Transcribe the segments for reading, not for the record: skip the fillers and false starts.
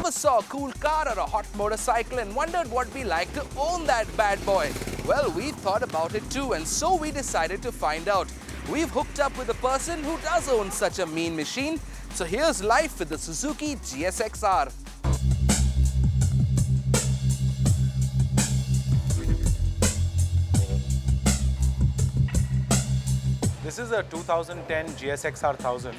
Ever saw a cool car or a hot motorcycle and wondered what it'd be like to own that bad boy? Well, we thought about it too, and so we decided to find out. We've hooked up with a person who does own such a mean machine. So here's life with the Suzuki GSX-R. This is a 2010 GSX-R 1000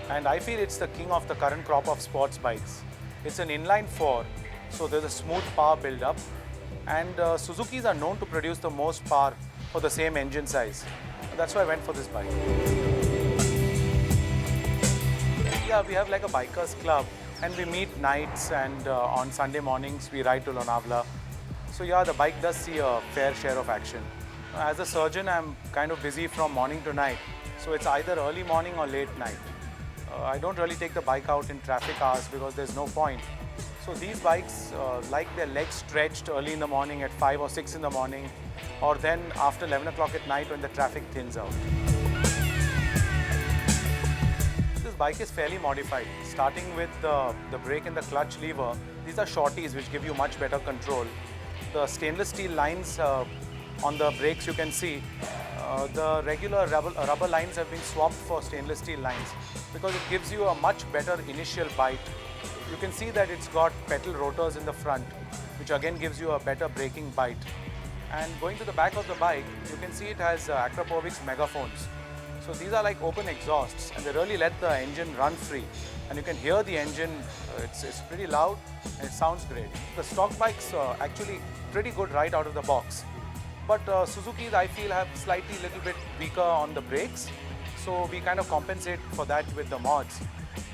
and I feel it's the king of the current crop of sports bikes. It's an inline 4, so there's a smooth power build-up, and Suzukis are known to produce the most power for the same engine size. That's why I went for this bike. Yeah, we have like a bikers club and we meet nights, and on Sunday mornings we ride to Lonavala. So yeah, the bike does see a fair share of action. As a surgeon, I'm kind of busy from morning to night, so it's either early morning or late night. I don't really take the bike out in traffic hours because there's no point. So these bikes like their legs stretched early in the morning at 5 or 6 in the morning, or then after 11 o'clock at night when the traffic thins out. This bike is fairly modified, starting with the brake and the clutch lever. These are shorties which give you much better control. The stainless steel lines on the brakes you can see, the regular rubber lines have been swapped for stainless steel lines because it gives you a much better initial bite. You can see that it's got petal rotors in the front, which again gives you a better braking bite. And going to the back of the bike, you can see it has Akrapovic megaphones. So these are like open exhausts and they really let the engine run free. And you can hear the engine, it's pretty loud and it sounds great. The stock bikes are actually pretty good right out of the box. But Suzuki's, I feel, have slightly little bit weaker on the brakes. So we kind of compensate for that with the mods.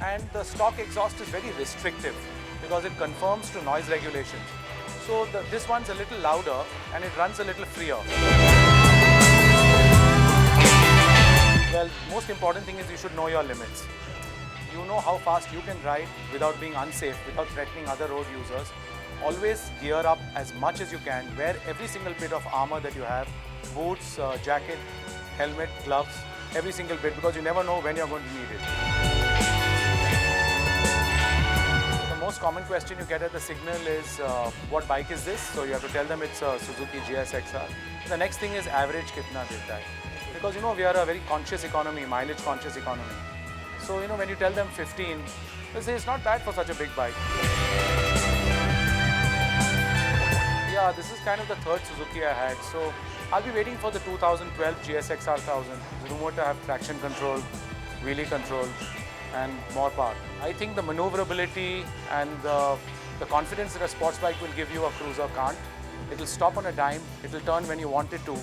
And the stock exhaust is very restrictive because it conforms to noise regulations. So this one's a little louder and it runs a little freer. Well, most important thing is you should know your limits. You know how fast you can ride without being unsafe, without threatening other road users. Always gear up as much as you can. Wear every single bit of armor that you have, boots, jacket, helmet, gloves, every single bit, because you never know when you're going to need it. The most common question you get at the signal is, what bike is this? So you have to tell them it's a Suzuki GSX-R. The next thing is average kitna deta hai. Because we are a very conscious economy, mileage conscious economy. So when you tell them 15, they say it's not bad for such a big bike. Yeah, this is kind of the third Suzuki I had. So I'll be waiting for the 2012 GSX-R 1000. It's rumored to have traction control, wheelie control, and more power. I think the maneuverability and the confidence that a sports bike will give you, a cruiser can't. It'll stop on a dime, it'll turn when you want it to,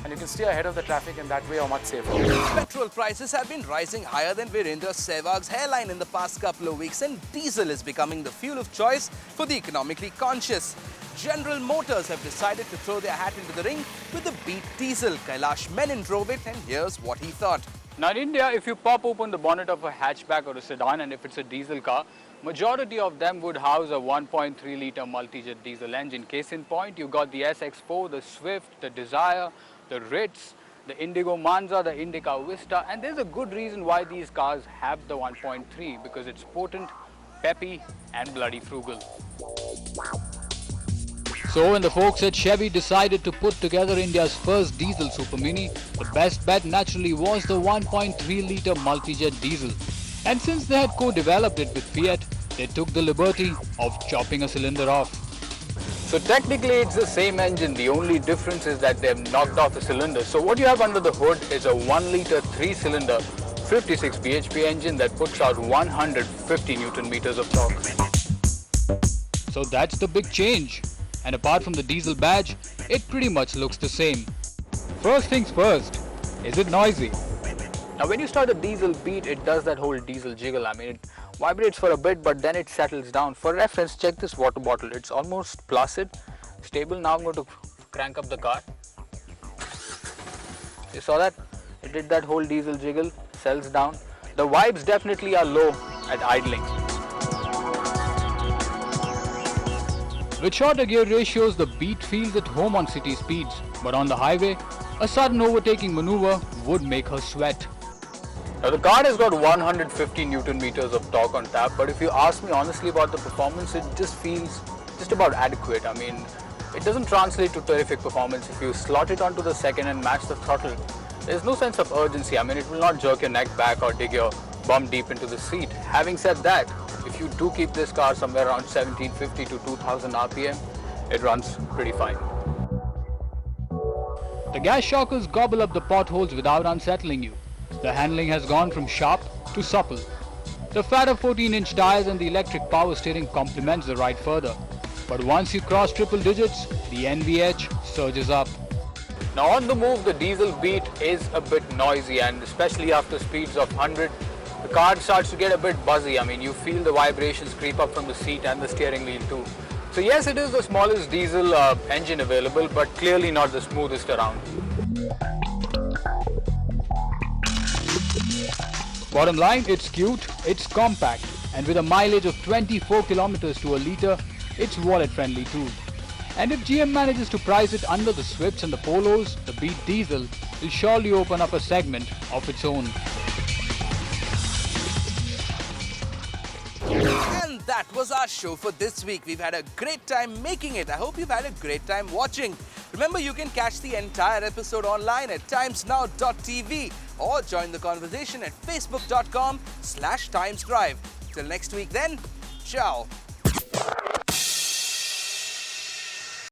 and you can stay ahead of the traffic, and that way you're much safer. Petrol prices have been rising higher than Virendra Sehwag's hairline in the past couple of weeks, and diesel is becoming the fuel of choice for the economically conscious. General Motors have decided to throw their hat into the ring with the Beat Diesel. Kailash Menon drove it, and here's what he thought. Now in India, if you pop open the bonnet of a hatchback or a sedan, and if it's a diesel car, majority of them would house a 1.3-litre multi-jet diesel engine. Case in point, you got the SX4, the Swift, the Desire, the Ritz, the Indigo Manza, the Indica Vista, and there's a good reason why these cars have the 1.3, because it's potent, peppy, and bloody frugal. So when the folks at Chevy decided to put together India's first diesel Super Mini, the best bet naturally was the 1.3-litre multi-jet diesel. And since they had co-developed it with Fiat, they took the liberty of chopping a cylinder off. So technically it's the same engine, the only difference is that they've knocked off the cylinder. So what you have under the hood is a 1-litre 3-cylinder 56 bhp engine that puts out 150 Newton meters of torque. So that's the big change. And apart from the diesel badge, it pretty much looks the same. First things first, is it noisy? Now when you start a diesel Beat, it does that whole diesel jiggle. I mean, it vibrates for a bit, but then it settles down. For reference, check this water bottle. It's almost placid, stable. Now I'm going to crank up the car. You saw that? It did that whole diesel jiggle, settles down. The vibes definitely are low at idling. With shorter gear ratios, the Beat feels at home on city speeds, but on the highway, a sudden overtaking maneuver would make her sweat. Now the car has got 150 Newton meters of torque on tap, but if you ask me honestly about the performance, it just feels just about adequate. I mean, it doesn't translate to terrific performance. If you slot it onto the second and match the throttle, there's no sense of urgency. I mean, it will not jerk your neck back or dig your bum deep into the seat. Having said that, if you do keep this car somewhere around 1750 to 2000 RPM, it runs pretty fine. The gas shockers gobble up the potholes without unsettling you. The handling has gone from sharp to supple. The fatter 14-inch tires and the electric power steering complements the ride further. But once you cross triple digits, the NVH surges up. Now on the move, the diesel beat is a bit noisy, and especially after speeds of 100, the car starts to get a bit buzzy. I mean, you feel the vibrations creep up from the seat and the steering wheel too. So yes, it is the smallest diesel engine available, but clearly not the smoothest around. Bottom line, it's cute, it's compact, and with a mileage of 24 kilometers to a litre, it's wallet friendly too. And if GM manages to price it under the Swifts and the Polos, the Beat Diesel will surely open up a segment of its own. And that was our show for this week. We've had a great time making it. I hope you've had a great time watching. Remember, you can catch the entire episode online at timesnow.tv or join the conversation at facebook.com/timesdrive. Till next week then, ciao.